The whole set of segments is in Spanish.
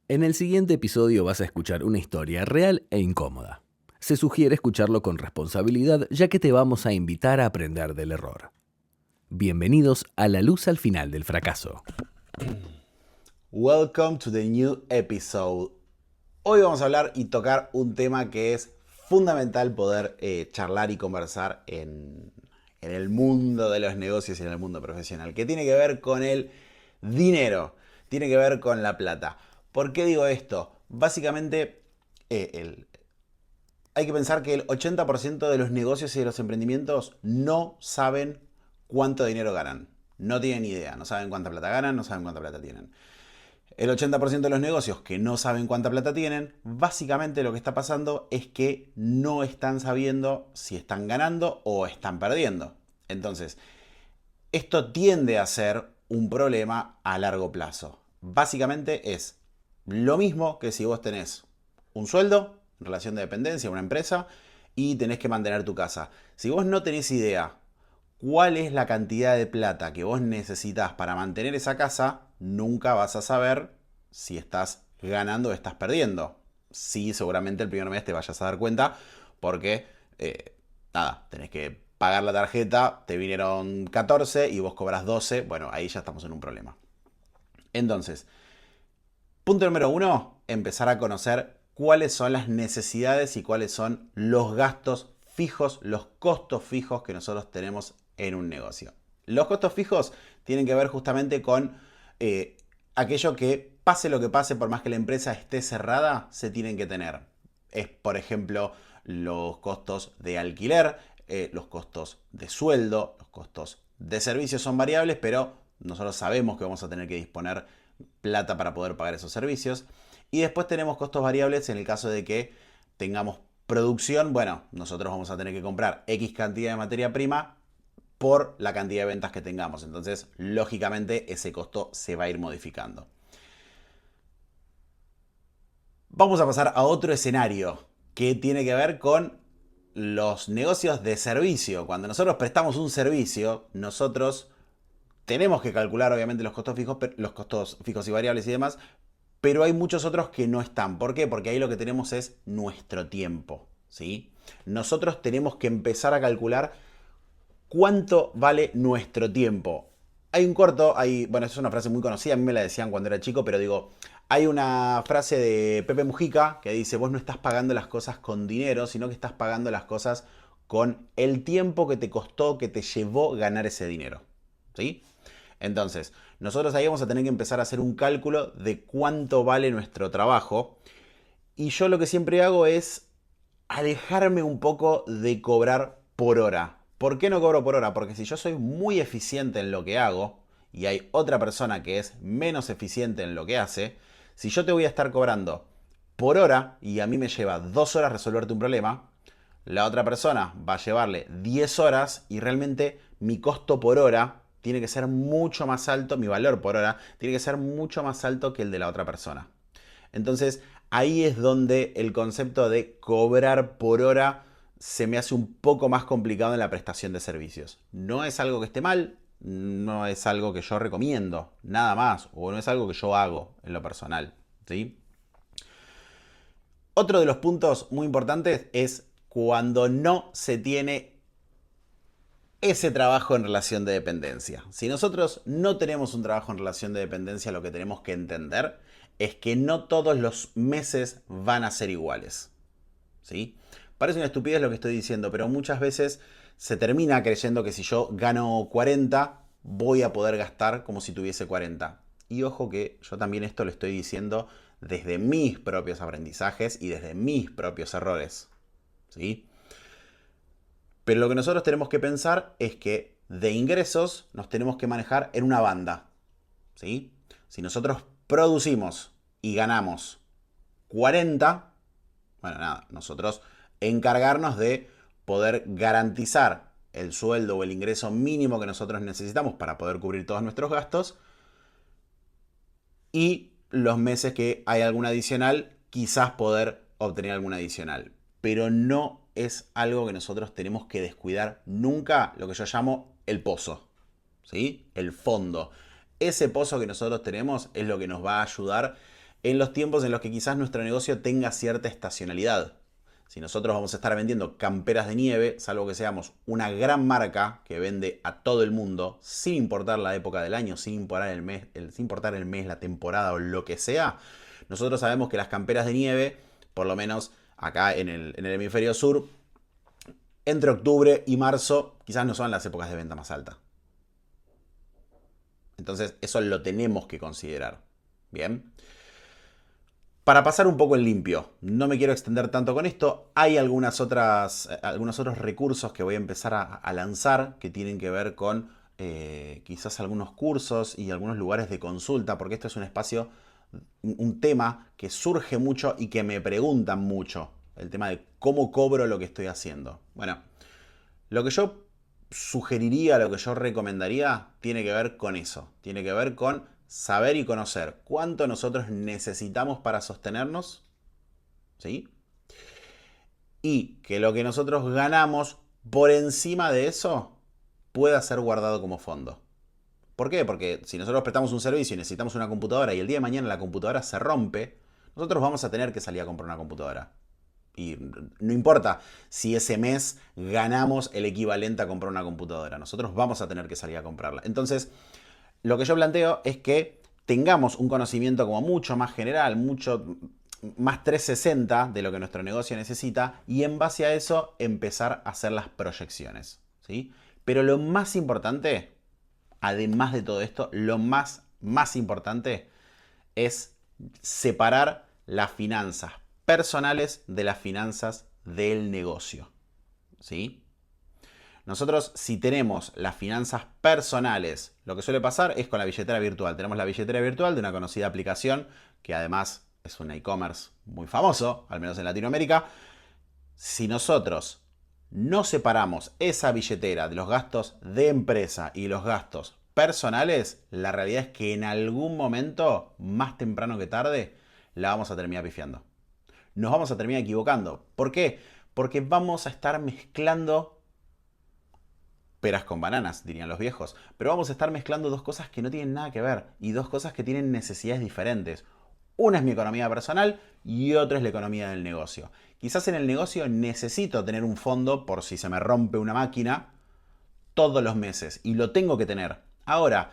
En el siguiente episodio vas a escuchar una historia real e incómoda. Se sugiere escucharlo con responsabilidad ya que te vamos a invitar a aprender del error. Bienvenidos a La Luz al Final del Fracaso. Welcome to the new episode. Hoy vamos a hablar y tocar un tema que es fundamental poder charlar y conversar en el mundo de los negocios y en el mundo profesional, que tiene que ver con el dinero, tiene que ver con la plata. ¿Por qué digo esto? Básicamente, hay que pensar que el 80% de los negocios y de los emprendimientos no saben cuánto dinero ganan. No tienen idea, no saben cuánta plata ganan, no saben cuánta plata tienen. El 80% de los negocios que no saben cuánta plata tienen, básicamente lo que está pasando es que no están sabiendo si están ganando o están perdiendo. Entonces, esto tiende a ser un problema a largo plazo. Básicamente es lo mismo que si vos tenés un sueldo, en relación de dependencia, una empresa, y tenés que mantener tu casa. Si vos no tenés idea cuál es la cantidad de plata que vos necesitas para mantener esa casa, nunca vas a saber si estás ganando o estás perdiendo. Sí, seguramente el primer mes te vayas a dar cuenta porque, tenés que pagar la tarjeta, te vinieron 14 y vos cobras 12, bueno, ahí ya estamos en un problema. Entonces, punto número uno, empezar a conocer cuáles son las necesidades y cuáles son los gastos fijos, los costos fijos que nosotros tenemos en un negocio. Los costos fijos tienen que ver justamente con aquello que pase lo que pase, por más que la empresa esté cerrada, se tienen que tener. Es, por ejemplo, los costos de alquiler, los costos de sueldo, los costos de servicios son variables, pero nosotros sabemos que vamos a tener que disponer plata para poder pagar esos servicios. Y después tenemos costos variables en el caso de que tengamos producción. Bueno, nosotros vamos a tener que comprar X cantidad de materia prima por la cantidad de ventas que tengamos. Entonces, lógicamente, ese costo se va a ir modificando. Vamos a pasar a otro escenario que tiene que ver con los negocios de servicio. Cuando nosotros prestamos un servicio, nosotros tenemos que calcular obviamente los costos fijos y variables y demás, pero hay muchos otros que no están. ¿Por qué? Porque ahí lo que tenemos es nuestro tiempo, ¿sí? Nosotros tenemos que empezar a calcular cuánto vale nuestro tiempo. Hay un corto, bueno, es una frase muy conocida, a mí me la decían cuando era chico, pero digo, hay una frase de Pepe Mujica que dice, vos no estás pagando las cosas con dinero, sino que estás pagando las cosas con el tiempo que te costó, que te llevó ganar ese dinero, ¿sí? Entonces, nosotros ahí vamos a tener que empezar a hacer un cálculo de cuánto vale nuestro trabajo. Y yo lo que siempre hago es alejarme un poco de cobrar por hora. ¿Por qué no cobro por hora? Porque si yo soy muy eficiente en lo que hago y hay otra persona que es menos eficiente en lo que hace, si yo te voy a estar cobrando por hora y a mí me lleva 2 horas resolverte un problema, la otra persona va a llevarle 10 horas y realmente mi costo por hora tiene que ser mucho más alto, mi valor por hora tiene que ser mucho más alto que el de la otra persona. Entonces, ahí es donde el concepto de cobrar por hora se me hace un poco más complicado en la prestación de servicios. No es algo que esté mal, no es algo que yo recomiendo, nada más, o no es algo que yo hago en lo personal, ¿sí? Otro de los puntos muy importantes es cuando no se tiene ese trabajo en relación de dependencia. Si nosotros no tenemos un trabajo en relación de dependencia, lo que tenemos que entender es que no todos los meses van a ser iguales, ¿sí? Parece una estupidez lo que estoy diciendo, pero muchas veces se termina creyendo que si yo gano 40, voy a poder gastar como si tuviese 40. Y ojo que yo también esto lo estoy diciendo desde mis propios aprendizajes y desde mis propios errores, ¿sí? Pero lo que nosotros tenemos que pensar es que de ingresos nos tenemos que manejar en una banda, ¿sí? Si nosotros producimos y ganamos 40, bueno, nada, nosotros encargarnos de poder garantizar el sueldo o el ingreso mínimo que nosotros necesitamos para poder cubrir todos nuestros gastos y los meses que hay algún adicional, quizás poder obtener algún adicional. Pero no es algo que nosotros tenemos que descuidar nunca, lo que yo llamo el pozo, ¿sí? El fondo. Ese pozo que nosotros tenemos es lo que nos va a ayudar en los tiempos en los que quizás nuestro negocio tenga cierta estacionalidad. Si nosotros vamos a estar vendiendo camperas de nieve, salvo que seamos una gran marca que vende a todo el mundo, sin importar la época del año, sin importar el mes, la temporada o lo que sea, nosotros sabemos que las camperas de nieve, por lo menos acá en el hemisferio sur, entre octubre y marzo, quizás no son las épocas de venta más alta. Entonces, eso lo tenemos que considerar. Bien. Para pasar un poco en limpio, no me quiero extender tanto con esto, hay algunos otros recursos que voy a empezar a lanzar que tienen que ver con quizás algunos cursos y algunos lugares de consulta, porque esto es un espacio, un tema que surge mucho y que me preguntan mucho, el tema de cómo cobro lo que estoy haciendo. Bueno, lo que yo sugeriría, lo que yo recomendaría, tiene que ver con eso, tiene que ver con saber y conocer cuánto nosotros necesitamos para sostenernos, ¿sí? Y que lo que nosotros ganamos por encima de eso pueda ser guardado como fondo. ¿Por qué? Porque si nosotros prestamos un servicio y necesitamos una computadora y el día de mañana la computadora se rompe, nosotros vamos a tener que salir a comprar una computadora. Y no importa si ese mes ganamos el equivalente a comprar una computadora, nosotros vamos a tener que salir a comprarla. Entonces, lo que yo planteo es que tengamos un conocimiento como mucho más general, mucho más 360 de lo que nuestro negocio necesita y en base a eso empezar a hacer las proyecciones, ¿sí? Pero lo más importante, además de todo esto, lo más importante es separar las finanzas personales de las finanzas del negocio, ¿sí? Nosotros, si tenemos las finanzas personales, lo que suele pasar es con la billetera virtual. Tenemos la billetera virtual de una conocida aplicación que además es un e-commerce muy famoso, al menos en Latinoamérica. Si nosotros no separamos esa billetera de los gastos de empresa y los gastos personales, la realidad es que en algún momento, más temprano que tarde, la vamos a terminar pifiando. Nos vamos a terminar equivocando. ¿Por qué? Porque vamos a estar mezclando peras con bananas, dirían los viejos. Pero vamos a estar mezclando dos cosas que no tienen nada que ver y dos cosas que tienen necesidades diferentes. Una es mi economía personal y otra es la economía del negocio. Quizás en el negocio necesito tener un fondo por si se me rompe una máquina todos los meses y lo tengo que tener. Ahora,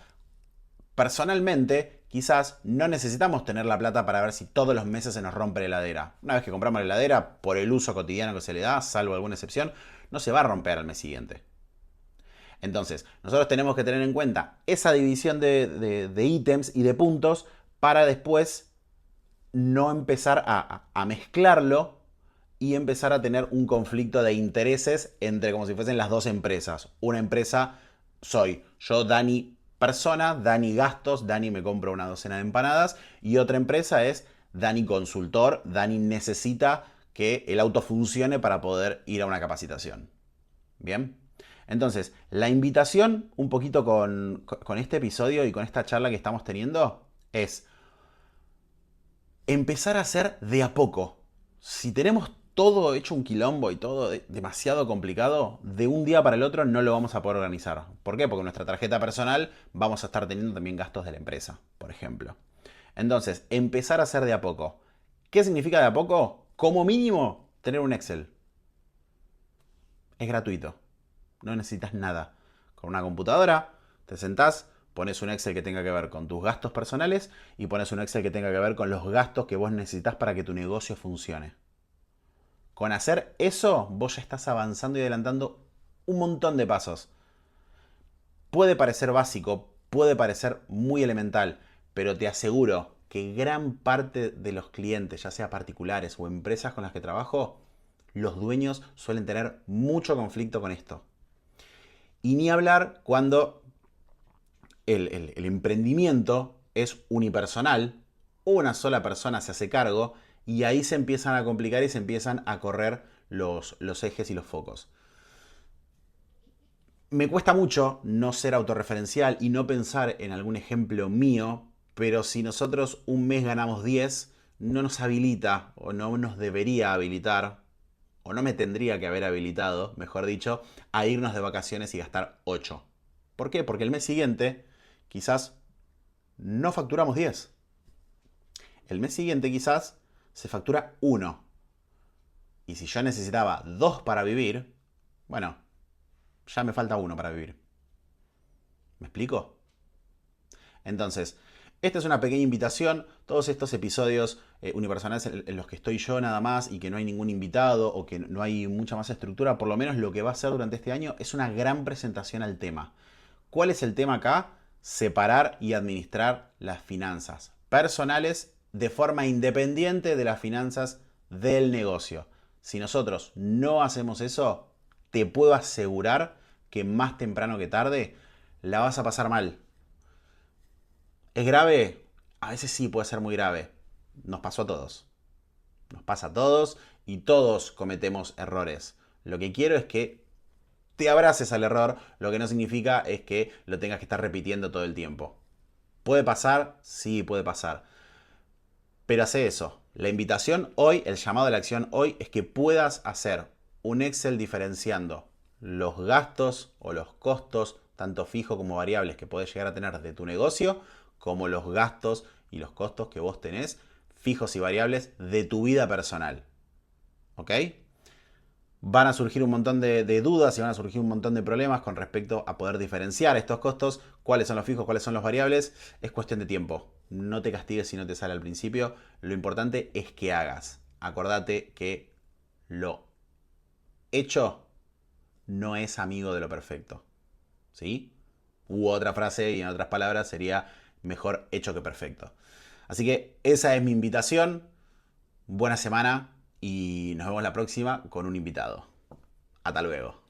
personalmente, quizás no necesitamos tener la plata para ver si todos los meses se nos rompe la heladera. Una vez que compramos la heladera, por el uso cotidiano que se le da, salvo alguna excepción, no se va a romper al mes siguiente. Entonces, nosotros tenemos que tener en cuenta esa división de ítems y de puntos para después no empezar a mezclarlo y empezar a tener un conflicto de intereses entre como si fuesen las dos empresas. Una empresa soy yo, Dani persona, Dani gastos, Dani me compra una docena de empanadas, y otra empresa es Dani consultor, Dani necesita que el auto funcione para poder ir a una capacitación. ¿Bien? Entonces, la invitación un poquito con este episodio y con esta charla que estamos teniendo es empezar a hacer de a poco. Si tenemos todo hecho un quilombo y todo demasiado complicado, de un día para el otro no lo vamos a poder organizar. ¿Por qué? Porque en nuestra tarjeta personal vamos a estar teniendo también gastos de la empresa, por ejemplo. Entonces, empezar a hacer de a poco. ¿Qué significa de a poco? Como mínimo, tener un Excel. Es gratuito. No necesitas nada. Con una computadora, te sentás, pones un Excel que tenga que ver con tus gastos personales y pones un Excel que tenga que ver con los gastos que vos necesitas para que tu negocio funcione. Con hacer eso, vos ya estás avanzando y adelantando un montón de pasos. Puede parecer básico, puede parecer muy elemental, pero te aseguro que gran parte de los clientes, ya sea particulares o empresas con las que trabajo, los dueños suelen tener mucho conflicto con esto. Y ni hablar cuando el emprendimiento es unipersonal, una sola persona se hace cargo y ahí se empiezan a complicar y se empiezan a correr los ejes y los focos. Me cuesta mucho no ser autorreferencial y no pensar en algún ejemplo mío, pero si nosotros un mes ganamos 10, no nos habilita o no nos debería habilitar, o no me tendría que haber habilitado, mejor dicho, a irnos de vacaciones y gastar 8. ¿Por qué? Porque el mes siguiente quizás no facturamos 10. El mes siguiente quizás se factura 1. Y si yo necesitaba 2 para vivir, bueno, ya me falta 1 para vivir. ¿Me explico? Entonces, esta es una pequeña invitación. Todos estos episodios unipersonales en los que estoy yo nada más y que no hay ningún invitado o que no hay mucha más estructura, por lo menos lo que va a ser durante este año es una gran presentación al tema. ¿Cuál es el tema acá? Separar y administrar las finanzas personales de forma independiente de las finanzas del negocio. Si nosotros no hacemos eso, te puedo asegurar que más temprano que tarde la vas a pasar mal. ¿Es grave? A veces sí puede ser muy grave. Nos pasó a todos. Nos pasa a todos y todos cometemos errores. Lo que quiero es que te abraces al error, lo que no significa es que lo tengas que estar repitiendo todo el tiempo. ¿Puede pasar? Sí, puede pasar. Pero hace eso. La invitación hoy, el llamado a la acción hoy, es que puedas hacer un Excel diferenciando los gastos o los costos, tanto fijos como variables, que podés llegar a tener de tu negocio, como los gastos y los costos que vos tenés, fijos y variables, de tu vida personal. ¿Ok? Van a surgir un montón de dudas y van a surgir un montón de problemas con respecto a poder diferenciar estos costos, cuáles son los fijos, cuáles son los variables. Es cuestión de tiempo. No te castigues si no te sale al principio. Lo importante es que hagas. Acordate que lo hecho no es amigo de lo perfecto. ¿Sí? U otra frase y en otras palabras sería mejor hecho que perfecto. Así que esa es mi invitación. Buena semana y nos vemos la próxima con un invitado. Hasta luego.